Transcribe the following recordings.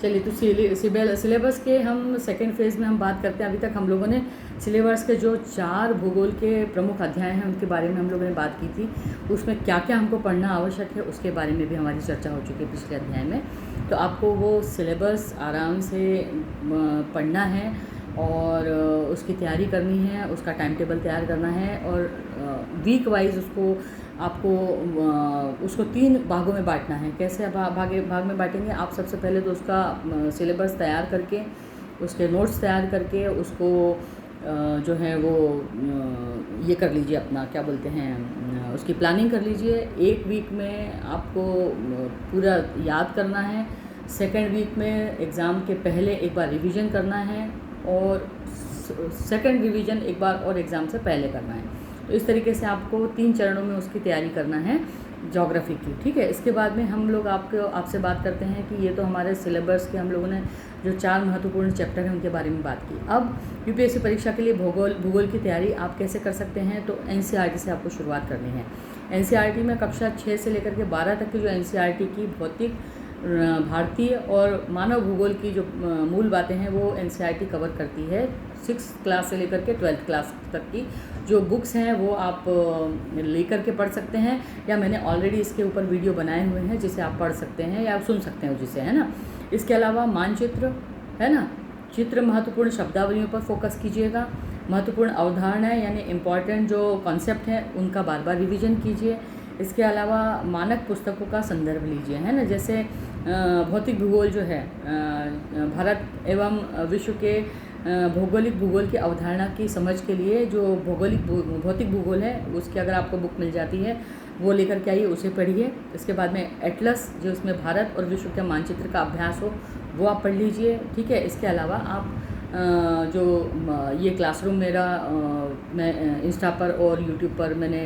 चलिए, तो सिलेबस के हम सेकेंड फेज़ में हम बात करते हैं। अभी तक हम लोगों ने सिलेबस के जो 4 भूगोल के प्रमुख अध्याय हैं उनके बारे में हम लोगों ने बात की थी। उसमें क्या क्या हमको पढ़ना आवश्यक है उसके बारे में भी हमारी चर्चा हो चुकी है पिछले अध्याय में। तो आपको वो सिलेबस आराम से पढ़ना है और उसकी तैयारी करनी है, उसका टाइम टेबल तैयार करना है और वीक वाइज आपको उसको 3 भागों में बांटना है। कैसे भाग में बांटेंगे आप? सबसे पहले तो उसका सिलेबस तैयार करके, उसके नोट्स तैयार करके, उसको जो है वो ये कर लीजिए, अपना क्या बोलते हैं, उसकी प्लानिंग कर लीजिए। 1 वीक में आपको पूरा याद करना है। सेकेंड वीक में एग्ज़ाम के पहले एक बार रिवीजन करना है और सेकेंड रिवीजन एक बार और एग्ज़ाम से पहले करना है। तो इस तरीके से आपको 3 चरणों में उसकी तैयारी करना है ज्योग्राफी की, ठीक है। इसके बाद में हम लोग आपसे बात करते हैं कि ये तो हमारे सिलेबस के हम लोगों ने जो 4 महत्वपूर्ण चैप्टर हैं उनके बारे में बात की। अब यूपीएससी परीक्षा के लिए भूगोल की तैयारी आप कैसे कर सकते हैं? तो एनसीईआरटी से आपको शुरुआत करनी है। एनसीईआरटी में कक्षा 6 से लेकर के 12 तक की जो एनसीईआरटी की भौतिक, भारतीय और मानव भूगोल की जो मूल बातें हैं वो एनसीईआरटी कवर करती है। 6th क्लास से लेकर के 12th क्लास तक की जो बुक्स हैं वो आप लेकर के पढ़ सकते हैं, या मैंने ऑलरेडी इसके ऊपर वीडियो बनाए हुए हैं जिसे आप पढ़ सकते हैं या सुन सकते हैं जिसे, है ना। इसके अलावा मानचित्र, है ना, चित्र, महत्वपूर्ण शब्दावलियों पर फोकस कीजिएगा। महत्वपूर्ण अवधारणाएं यानी इम्पॉर्टेंट जो कॉन्सेप्ट हैं उनका बार बार रिवीजन कीजिए। इसके अलावा मानक पुस्तकों का संदर्भ लीजिए, है ना। जैसे भौतिक भूगोल जो है, भारत एवं विश्व के भौगोलिक भूगोल की अवधारणा की समझ के लिए जो भौतिक भूगोल है उसकी अगर आपको बुक मिल जाती है वो लेकर के आइए, उसे पढ़िए। इसके बाद में एटलस जो इसमें भारत और विश्व के मानचित्र का अभ्यास हो वो आप पढ़ लीजिए, ठीक है। इसके अलावा आप जो ये क्लासरूम मेरा मैं इंस्टा पर और यूट्यूब पर मैंने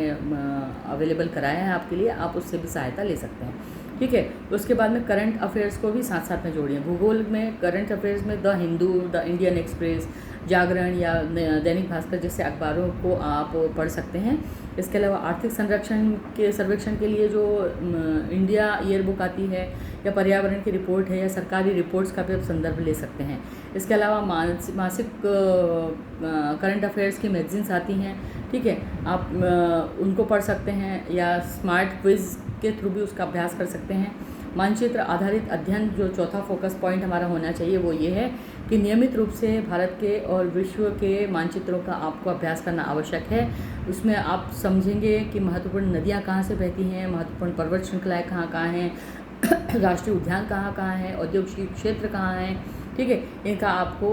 अवेलेबल कराया है आपके लिए, आप उससे भी सहायता ले सकते हैं, ठीक है। उसके बाद में करंट अफेयर्स को भी साथ साथ में जोड़िए। भूगोल में करंट अफेयर्स में the Hindu, the Indian Express, Jagran या दैनिक भास्कर जैसे अखबारों को आप पढ़ सकते हैं। इसके अलावा आर्थिक सर्वेक्षण के लिए जो इंडिया ईयरबुक आती है या पर्यावरण की रिपोर्ट है या सरकारी रिपोर्ट्स का भी आप संदर्भ ले सकते हैं। इसके अलावा मासिक करंट अफेयर्स की मैगजीन्स आती हैं, ठीक है, आप उनको पढ़ सकते हैं या स्मार्ट क्विज़ के थ्रू भी उसका अभ्यास कर सकते हैं। मानचित्र आधारित अध्ययन जो चौथा फोकस पॉइंट हमारा होना चाहिए वो ये है कि नियमित रूप से भारत के और विश्व के मानचित्रों का आपको अभ्यास करना आवश्यक है। उसमें आप समझेंगे कि महत्वपूर्ण नदियाँ कहाँ से बहती हैं, महत्वपूर्ण पर्वत श्रृंखलाएँ कहाँ कहाँ हैं, राष्ट्रीय उद्यान कहाँ कहाँ हैं, औद्योगिक क्षेत्र कहाँ हैं, ठीक है, इनका आपको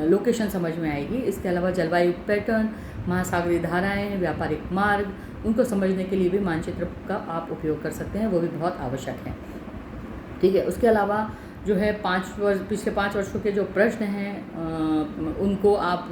लोकेशन समझ में आएगी। इसके अलावा जलवायु पैटर्न, महासागरीय धाराएँ, व्यापारिक मार्ग, उनको समझने के लिए भी मानचित्र का आप उपयोग कर सकते हैं, वो भी बहुत आवश्यक है, ठीक है। उसके अलावा जो है पिछले 5 वर्षों के जो प्रश्न हैं उनको आप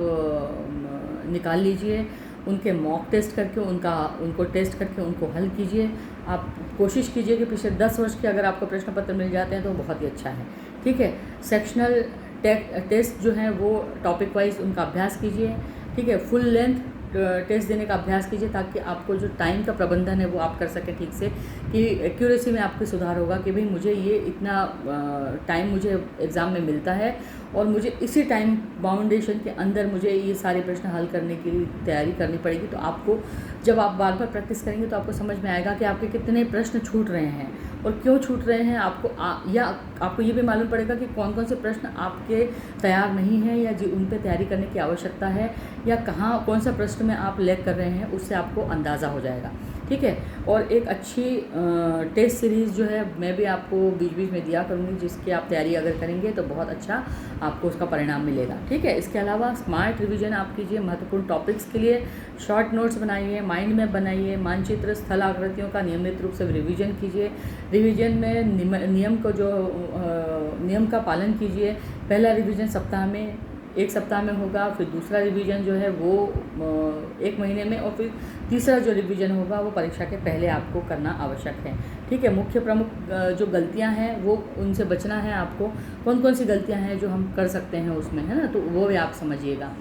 निकाल लीजिए, उनके मॉक टेस्ट करके उनको टेस्ट करके उनको हल कीजिए। आप कोशिश कीजिए कि पिछले 10 वर्ष के अगर आपको प्रश्न पत्र मिल जाते हैं तो बहुत ही अच्छा है, ठीक है। सेक्शनल टेस्ट जो है वो टॉपिक वाइज उनका अभ्यास कीजिए, ठीक है। फुल लेंथ टेस्ट देने का अभ्यास कीजिए ताकि आपको जो टाइम का प्रबंधन है वो आप कर सकें ठीक से, कि एक्यूरेसी में आपके सुधार होगा कि भाई मुझे ये इतना टाइम मुझे एग्ज़ाम में मिलता है और मुझे इसी टाइम बाउंडेशन के अंदर मुझे ये सारे प्रश्न हल करने की तैयारी करनी पड़ेगी। तो आपको जब आप बार बार प्रैक्टिस करेंगे तो आपको समझ में आएगा कि आपके कितने प्रश्न छूट रहे हैं और क्यों छूट रहे हैं। आपको ये भी मालूम पड़ेगा कि कौन कौन से प्रश्न आपके तैयार नहीं हैं या उन पर तैयारी करने की आवश्यकता है, या कौन सा प्रश्न में आप लैग कर रहे हैं, उससे आपको अंदाज़ा हो जाएगा, ठीक है। और एक अच्छी टेस्ट सीरीज़ जो है मैं भी आपको बीच बीच में दिया करूँगी, जिसकी आप तैयारी अगर करेंगे तो बहुत अच्छा आपको उसका परिणाम मिलेगा, ठीक है। इसके अलावा स्मार्ट रिवीजन आप कीजिए, महत्वपूर्ण टॉपिक्स के लिए शॉर्ट नोट्स बनाइए, माइंड मैप बनाइए, मानचित्र, स्थल आकृतियों का नियमित रूप से रिवीजन कीजिए। रिवीजन में नियम का पालन कीजिए। पहला रिवीजन एक सप्ताह में होगा, फिर दूसरा रिवीजन जो है वो 1 महीने में, और फिर तीसरा जो रिवीजन होगा वो परीक्षा के पहले आपको करना आवश्यक है, ठीक है। मुख्य प्रमुख जो गलतियां हैं वो उनसे बचना है आपको। कौन कौन सी गलतियां हैं जो हम कर सकते हैं उसमें, है ना, तो वो भी आप समझिएगा,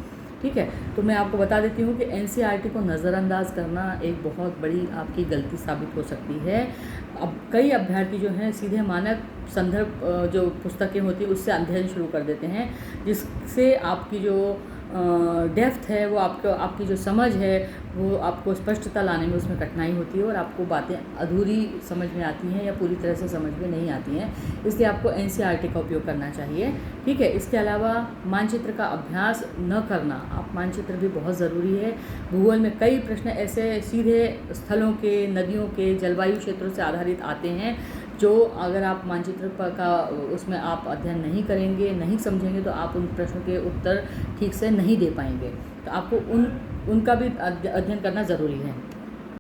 ठीक ठीक है। तो मैं आपको बता देती हूँ कि एनसीईआरटी को नज़रअंदाज करना एक बहुत बड़ी आपकी गलती साबित हो सकती है। अब कई अभ्यर्थी जो हैं सीधे मानक संदर्भ जो पुस्तकें होती हैं उससे अध्ययन शुरू कर देते हैं, जिससे आपकी जो डेप्थ है वो आपकी जो समझ है वो आपको स्पष्टता लाने में उसमें कठिनाई होती है और आपको बातें अधूरी समझ में आती हैं या पूरी तरह से समझ में नहीं आती हैं। इसलिए आपको एनसीईआरटी का उपयोग करना चाहिए, ठीक है। इसके अलावा मानचित्र का अभ्यास न करना, आप मानचित्र भी बहुत ज़रूरी है। भूगोल में कई प्रश्न ऐसे सीधे स्थलों के, नदियों के, जलवायु क्षेत्रों से आधारित आते हैं जो अगर आप मानचित्र का उसमें आप अध्ययन नहीं करेंगे, नहीं समझेंगे तो आप उन प्रश्नों के उत्तर ठीक से नहीं दे पाएंगे। तो आपको उनका भी अध्ययन करना ज़रूरी है।